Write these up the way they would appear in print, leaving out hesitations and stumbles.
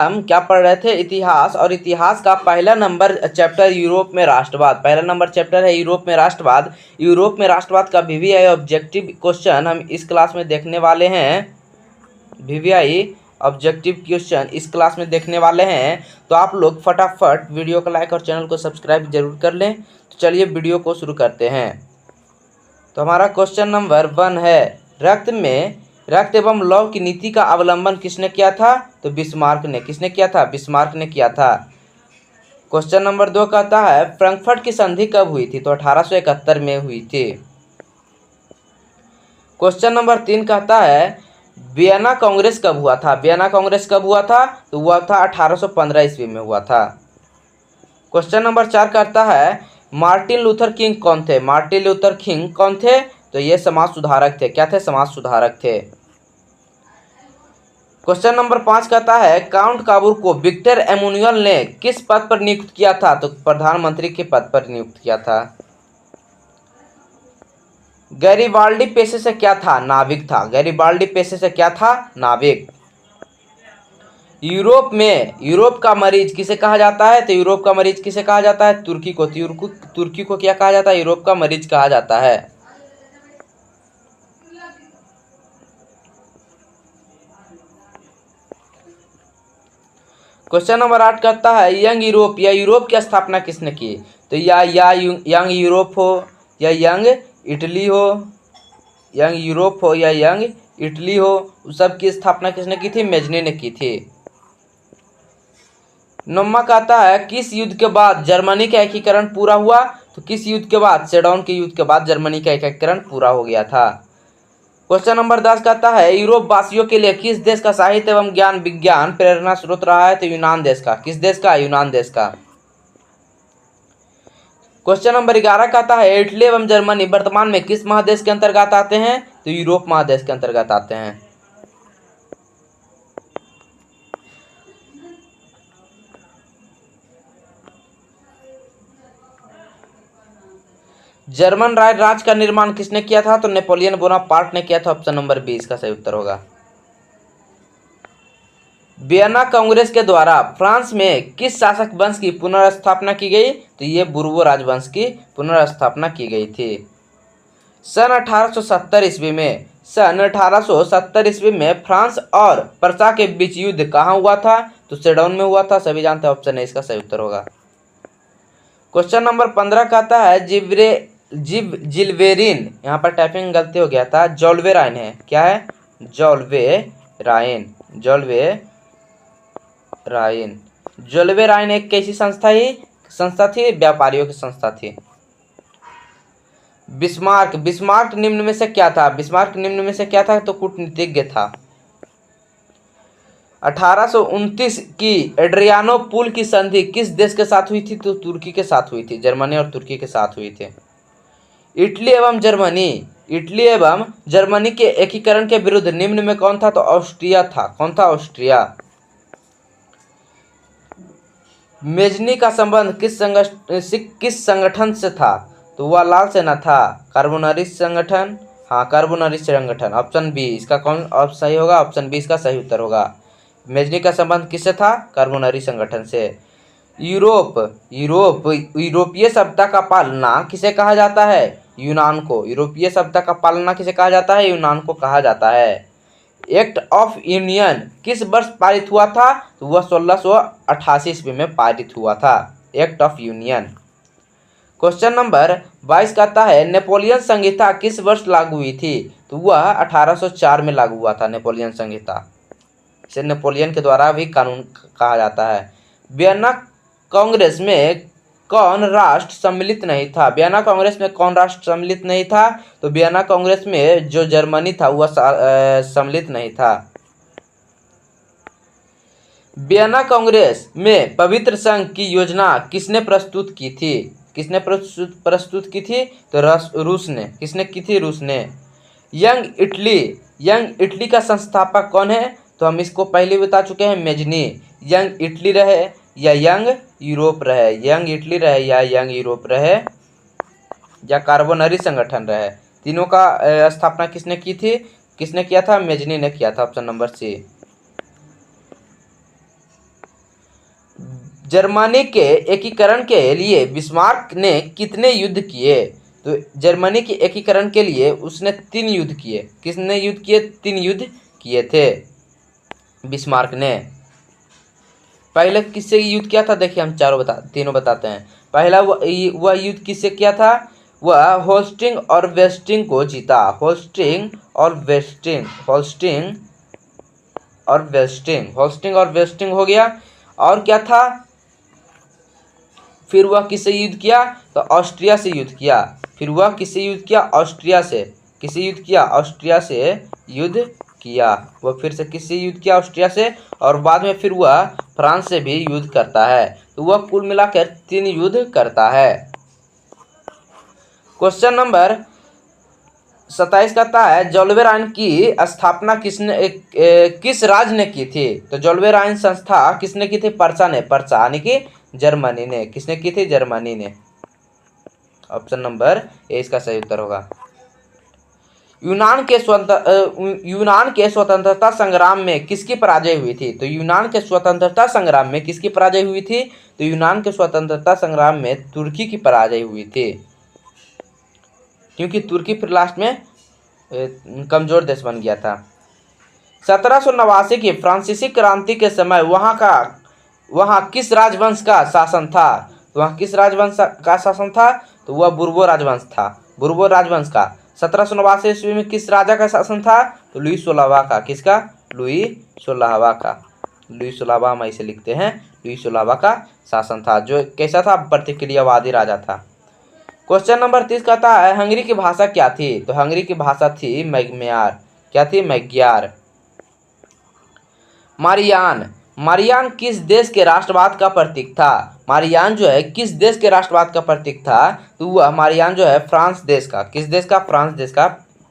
हम क्या पढ़ रहे थे, इतिहास, और इतिहास का पहला नंबर चैप्टर यूरोप में राष्ट्रवाद, पहला नंबर चैप्टर है यूरोप में राष्ट्रवाद। यूरोप में राष्ट्रवाद का वीवीआई ऑब्जेक्टिव क्वेश्चन हम इस क्लास में देखने वाले हैं। वीवीआई ऑब्जेक्टिव क्वेश्चन इस क्लास में देखने वाले हैं। तो आप लोग फटाफट वीडियो को लाइक और चैनल को सब्सक्राइब जरूर कर लें। तो चलिए वीडियो को शुरू करते हैं। तो हमारा क्वेश्चन नंबर 1 है, रक्त एवं लौह की नीति का अवलंबन किसने किया था? तो बिस्मार्क ने। किसने किया था? बिस्मार्क ने किया था। क्वेश्चन नंबर 2 कहता है, फ्रैंकफर्ट की संधि कब हुई थी? तो 1871 में हुई थी। क्वेश्चन नंबर 3 कहता है, वियना कांग्रेस कब हुआ था? वियना कांग्रेस कब हुआ था? तो हुआ था 1815 ईस्वी में हुआ था। क्वेश्चन नंबर 4 कहता है, मार्टिन लूथर किंग कौन थे? मार्टिन लूथर किंग कौन थे? तो ये समाज सुधारक थे। क्या थे? समाज सुधारक थे। क्वेश्चन नंबर 5 कहता है, काउंट काबूर को विक्टर एमुनुअल ने किस पद पर नियुक्त किया था? तो प्रधानमंत्री के पद पर नियुक्त किया था। गैरिबाल्डी पेशे से क्या था? नाविक था। गैरिबाल्डी पेशे से क्या था? नाविक। यूरोप का मरीज किसे कहा जाता है? तो यूरोप का मरीज किसे कहा जाता है? तुर्की को। तुर्की को क्या कहा जाता है? यूरोप का मरीज कहा जाता है। क्वेश्चन नंबर 8 कहता है, यंग यूरोप या यूरोप की स्थापना किसने की? तो यंग यूरोप हो या यंग इटली हो, यंग यूरोप हो या यंग इटली हो, उस सब की स्थापना किसने की थी? मेजनी ने की थी। नौवां कहता है, किस युद्ध के बाद जर्मनी का एकीकरण पूरा हुआ? तो किस युद्ध के बाद? सेडौन के युद्ध के बाद जर्मनी का एकीकरण पूरा हो गया था। क्वेश्चन नंबर 10 कहता है, यूरोप वासियों के लिए किस देश का साहित्य एवं ज्ञान विज्ञान प्रेरणा स्रोत रहा है? तो यूनान देश का। किस देश का? यूनान देश का। क्वेश्चन नंबर 11 कहता है, इटली एवं जर्मनी वर्तमान में किस महादेश के अंतर्गत आते हैं? तो यूरोप महादेश के अंतर्गत आते हैं। जर्मन राज्य का निर्माण किसने किया था? तो नेपोलियन बोनापार्ट ने किया था। ऑप्शन नंबर 20 का सही उत्तर होगा। वियना कांग्रेस के द्वारा फ्रांस में किस शासक वंश की पुनर्स्थापना की गई? तो ये बुर्बो राजवंश की पुनर्स्थापना की गई थी। सन 1870 ईस्वी में फ्रांस और प्रसा के बीच युद्ध कहाँ हुआ था? तो सेडौन में हुआ था। सभी जानते हैं, ऑप्शन ए इसका सही उत्तर होगा। क्वेश्चन नंबर 15 कहता है, जिल्वेरिन, यहाँ पर टाइपिंग गलती हो गया था, जोल्वेराइन है। क्या है? जोल्वेराइन एक कैसी संस्था थी? व्यापारियों की संस्था थी। बिस्मार्क निम्न में से क्या था? बिस्मार्क निम्न में से क्या था? तो कूटनीतिज्ञ था। 1829 की एड्रियानोपुल की संधि किस देश के साथ हुई थी? तो तुर्की के साथ हुई थी। जर्मनी और तुर्की के साथ हुई थी। इटली एवं जर्मनी के एकीकरण के विरुद्ध निम्न में कौन था? तो ऑस्ट्रिया था। कौन था? ऑस्ट्रिया। मेजनी का संबंध किस संगठन से था? तो वह लाल सेना था। कार्बोनरिस संगठन। हाँ, कार्बोनरिस संगठन। ऑप्शन बी इसका कौन सही होगा? ऑप्शन बी इसका सही उत्तर होगा। मेजनी का संबंध किससे था? कार्बोनरी संगठन से। यूरोपीय सभ्यता का पालना किसे कहा जाता है? यूनान को। यूरोपीय सभ्यता का पालना किसे कहा जाता है? यूनान को कहा जाता है। एक्ट ऑफ यूनियन किस वर्ष पारित हुआ था? तो वह 1688 ईस्वी में पारित हुआ था, act of union. Question number 22 कहता है, नेपोलियन संहिता किस वर्ष लागू हुई थी? तो वह 1804 में लागू हुआ था, नेपोलियन संहिता। इसे नेपोलियन के द्वारा भी कानून कहा जाता है। वियना कांग्रेस में कौन राष्ट्र सम्मिलित नहीं था? वियना कांग्रेस में कौन राष्ट्र सम्मिलित नहीं था? तो वियना कांग्रेस में जो जर्मनी था वह सम्मिलित नहीं था। वियना कांग्रेस में पवित्र संघ की योजना किसने प्रस्तुत की थी? किसने प्रस्तुत की थी? तो रूस ने। किसने की थी? रूस ने। यंग इटली का संस्थापक कौन है? तो हम इसको पहले बता चुके हैं, मेजनी। यंग इटली रहे या यंग यूरोप रहे, यंग इटली रहे या यंग यूरोप रहे या कार्बोनरी संगठन रहे, तीनों का स्थापना किसने की थी? किसने किया था? मेजनी ने किया था। Option number C. जर्मनी के एकीकरण के लिए बिस्मार्क ने कितने युद्ध किए? तो जर्मनी के एकीकरण के लिए उसने 3 युद्ध किए। किसने युद्ध किए? 3 युद्ध किए थे बिस्मार्क ने। पहले किससे युद्ध किया था? देखिए हम तीनों बताते हैं। पहला वह युद्ध किससे किया था? वह होल्स्टिंग और वेस्टिंग को जीता। होल्स्टिंग और वेस्टिंग हो गया। और क्या था? फिर वह किससे युद्ध किया? तो ऑस्ट्रिया से युद्ध किया। फिर वह किससे युद्ध किया? ऑस्ट्रिया से। किससे युद्ध किया? ऑस्ट्रिया से युद्ध किया। वह फिर से किससे युद्ध किया? ऑस्ट्रिया से। और बाद में फिर वह फ्रांस से भी युद्ध करता है। तो वह कुल मिलाकर 3 युद्ध करता है। क्वेश्चन नंबर 27 कहता है जॉल्वेर आइन की स्थापना किस राज्य ने की थी? तो जॉल्वेर आइन संस्था किसने की थी? पर्चा ने। पर्चा यानी कि जर्मनी ने। किसने की थी? जर्मनी ने। ऑप्शन नंबर ए इसका सही उत्तर होगा। यूनान के स्वतंत्रता संग्राम में किसकी पराजय हुई थी? तो यूनान के स्वतंत्रता संग्राम में किसकी पराजय हुई थी? तो यूनान के स्वतंत्रता संग्राम में तुर्की की पराजय हुई थी, क्योंकि तुर्की फिर लास्ट में कमजोर देश बन गया था। 1789 की फ्रांसीसी क्रांति के समय वहाँ किस राजवंश का शासन था? तो वहाँ किस राजवंश का शासन था? तो वह बुर्बो राजवंश था। बुर्बो राजवंश का 1789 ईस्वी में किस राजा का शासन था? तो लुई 16वां का। किसका? लुई 16वां का। लुई 16वां हम इसे लिखते हैं। लुई 16वां का शासन था, जो कैसा था? प्रतिक्रियावादी राजा था। क्वेश्चन नंबर 30 कहता है हंगरी की भाषा क्या थी? तो हंगरी की भाषा थी मैग्यार। क्या थी? मैग्यार। मारियान किस देश के राष्ट्रवाद का प्रतीक था? मारियान जो है किस देश के राष्ट्रवाद का प्रतीक था? तो वह मारियान जो है फ्रांस देश का। किस देश का? फ्रांस देश का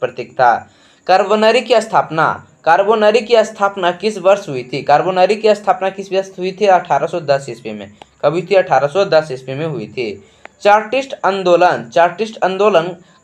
प्रतीक था। कार्बोनरी की स्थापना किस वर्ष हुई थी? कार्बोनरी की स्थापना किस वर्ष हुई थी? 1810 ईस्वी में। कब हुई थी? 1810 ईस्वी में हुई थी। चार्टिस्ट आंदोलन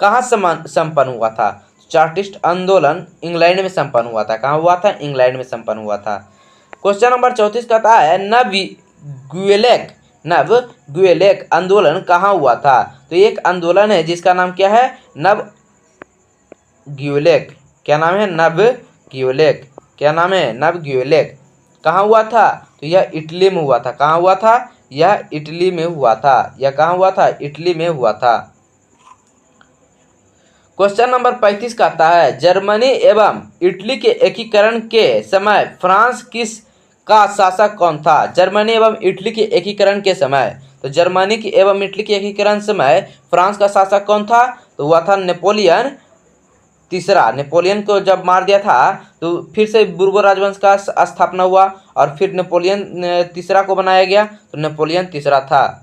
कहाँ संपन्न हुआ था? चार्टिस्ट आंदोलन इंग्लैंड में संपन्न हुआ था। कहाँ हुआ था? इंग्लैंड में संपन्न हुआ था। क्वेश्चन नंबर 34 कहता है नव ग्वेलेक आंदोलन कहाँ हुआ था? तो एक आंदोलन है जिसका नाम क्या है? नव ग्वेलेक। क्या नाम है? नव ग्वेलेक। क्या नाम है? नव ग्वेलेक। कहाँ हुआ था? तो यह इटली में हुआ था। कहाँ हुआ था? यह इटली में हुआ था। यह कहाँ हुआ था? इटली में हुआ था। क्वेश्चन नंबर 35 कहता है जर्मनी एवं इटली के एकीकरण के समय फ्रांस किस का शासक कौन था? जर्मनी एवं इटली के एकीकरण के समय, तो जर्मनी की एवं इटली के एकीकरण समय फ्रांस का शासक कौन था? तो वह था नेपोलियन तीसरा। नेपोलियन को जब मार दिया था तो फिर से बुर्बो राजवंश का स्थापना हुआ और फिर नेपोलियन तीसरा को बनाया गया, तो नेपोलियन तीसरा था।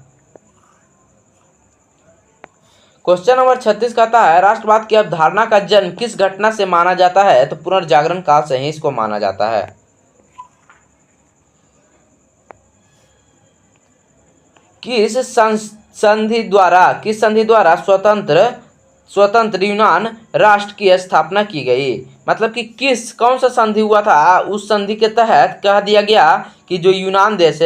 क्वेश्चन नंबर 36 कहता है राष्ट्रवाद की अवधारणा का जन्म किस घटना से माना जाता है? तो पुनर्जागरण काल से ही इसको माना जाता है। किस संधि द्वारा स्वतंत्र यूनान राष्ट्र की स्थापना की गई? मतलब कि कौन सा संधि हुआ था? उस संधि के तहत कह दिया गया कि जो यूनान देश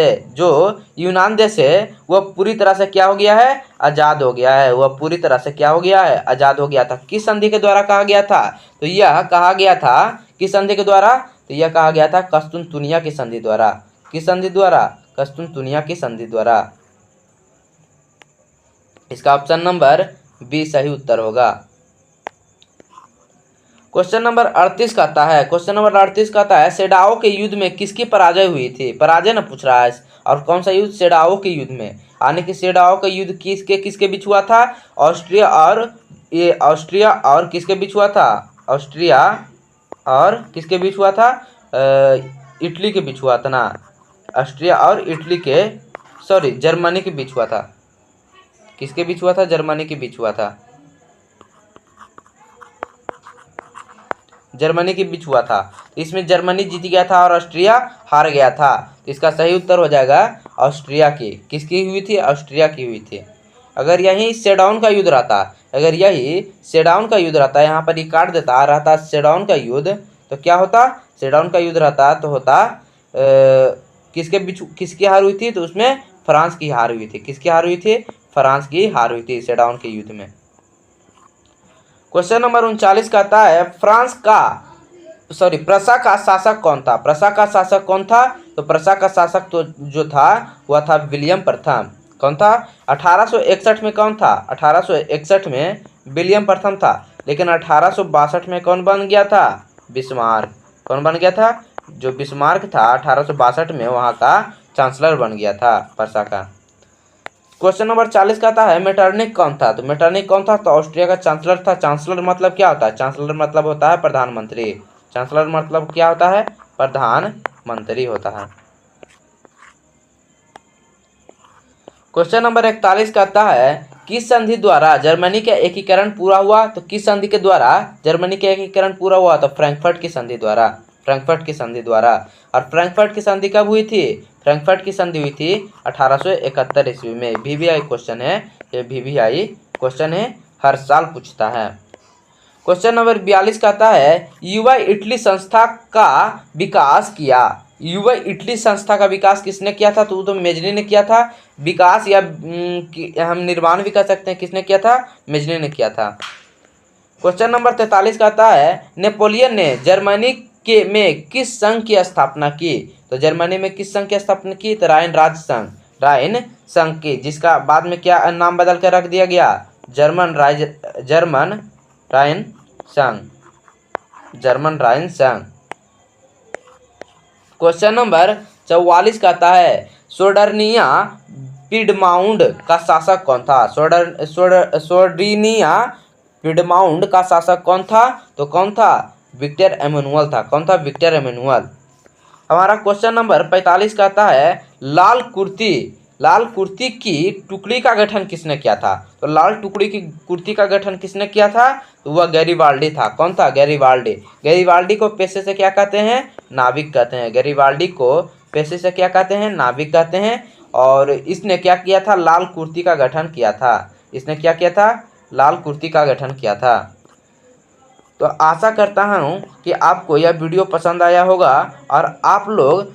है वह पूरी तरह से क्या हो गया है? आज़ाद हो गया है। वह पूरी तरह से क्या हो गया है? आज़ाद हो गया था। किस संधि के द्वारा कहा गया था? तो यह कहा गया था किस संधि के द्वारा? तो यह कहा गया था कस्तूनतुनिया की संधि द्वारा। किस संधि द्वारा? कस्तूनतुनिया की संधि द्वारा। इसका ऑप्शन नंबर बी सही उत्तर होगा। क्वेश्चन नंबर 38 कहता है सेडाओ के युद्ध में किसकी पराजय हुई थी? पराजय न पूछ रहा है। और कौन सा युद्ध? सेडाओ के युद्ध में। यानी कि सेडाओ का युद्ध किसके बीच हुआ था? ऑस्ट्रिया और किसके बीच हुआ था? ऑस्ट्रिया और किसके बीच हुआ था? इटली के बीच हुआ था ना। ऑस्ट्रिया और जर्मनी के बीच हुआ था। किसके बीच हुआ था? जर्मनी के बीच हुआ था। जर्मनी के बीच हुआ था। इसमें जर्मनी जीत गया था और ऑस्ट्रिया हार गया था। तो इसका सही उत्तर हो जाएगा ऑस्ट्रिया की। किसकी हुई थी? ऑस्ट्रिया की हुई थी। अगर यही सेडाउन का युद्ध रहता, यहाँ पर ये काट देता रहता सेडाउन का युद्ध, तो क्या होता? सेडाउन का युद्ध रहता तो होता किसकी हार हुई थी? तो उसमें फ्रांस की हार हुई थी। किसकी हार हुई थी? फ्रांस की हार हुई थी सेडान के युद्ध में। क्वेश्चन नंबर 39 कहता है प्रसा का शासक कौन था? प्रसा का शासक कौन था? तो प्रसा का शासक तो जो था वह था विलियम प्रथम। कौन था? 1861 में कौन था? 1861 में विलियम प्रथम था। लेकिन 1862 में कौन बन गया था? बिस्मार्क। कौन बन गया था? जो बिस्मार्क था 1862 में वहाँ का चांसलर बन गया था प्रसा का। क्वेश्चन नंबर 40 कहता है मेटरनिक कौन था? तो मेटरनिक कौन था? तो ऑस्ट्रिया का चांसलर था। चांसलर मतलब क्या होता है? चांसलर मतलब होता है प्रधानमंत्री। चांसलर मतलब क्या होता है? प्रधानमंत्री होता है। क्वेश्चन नंबर 41 कहता है किस संधि द्वारा जर्मनी का एकीकरण पूरा हुआ? तो किस संधि के द्वारा जर्मनी का एकीकरण पूरा हुआ? तो फ्रैंकफर्ट की संधि द्वारा। फ्रैंकफर्ट की संधि द्वारा। और फ्रैंकफर्ट की संधि कब हुई थी? फ्रैंकफर्ट की संधि हुई थी 1871 ईस्वी में। VVI क्वेश्चन है, ये VVI क्वेश्चन है, हर साल पूछता है। क्वेश्चन नंबर 42 कहता है युवा इटली संस्था का विकास किया। युवा इटली संस्था का विकास किसने किया था? तो मेजनी ने किया था। विकास या हम निर्माण भी कह सकते हैं, किसने किया था? मेजनी ने किया था। क्वेश्चन नंबर 43 कहता है नेपोलियन ने जर्मनी के में किस संघ की स्थापना की? तो जर्मनी में किस संघ की स्थापना की? तो राइन राज्य संघ, राइन संघ की, जिसका बाद में क्या नाम बदल कर रख दिया गया? जर्मन राइन संघ, जर्मन राइन संघ। क्वेश्चन नंबर 44 कहता है सोडर्निया पिडमाउंड का शासक कौन था? सोर्डिनिया पिडमाउंड का शासक कौन था? तो कौन था? विक्टर एमेनुअल था। कौन था? Victor Emmanuel. हमारा क्वेश्चन नंबर 45 कहता है लाल कुर्ती की टुकड़ी का गठन किसने किया था? तो लाल टुकड़ी की कुर्ती का गठन किसने किया था? तो वह गैरीबाल्डी था। कौन था? गैरीबाल्डी। गैरीबाल्डी को पेशे से क्या कहते हैं? नाविक कहते हैं। गैरीबाल्डी को पेशे से क्या कहते हैं? नाविक कहते हैं। और इसने क्या किया था? लाल कुर्ती का गठन किया था। इसने क्या किया था? लाल कुर्ती का गठन किया था। तो आशा करता हूँ कि आपको यह वीडियो पसंद आया होगा और आप लोग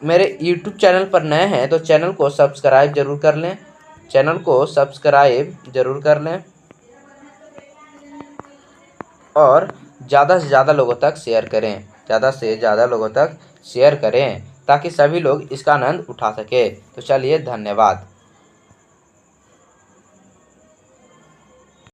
मेरे YouTube चैनल पर नए हैं तो चैनल को सब्सक्राइब जरूर कर लें। चैनल को सब्सक्राइब जरूर कर लें और ज़्यादा से ज़्यादा लोगों तक शेयर करें। ज़्यादा से ज़्यादा लोगों तक शेयर करें ताकि सभी लोग इसका आनंद उठा सके। तो चलिए, धन्यवाद।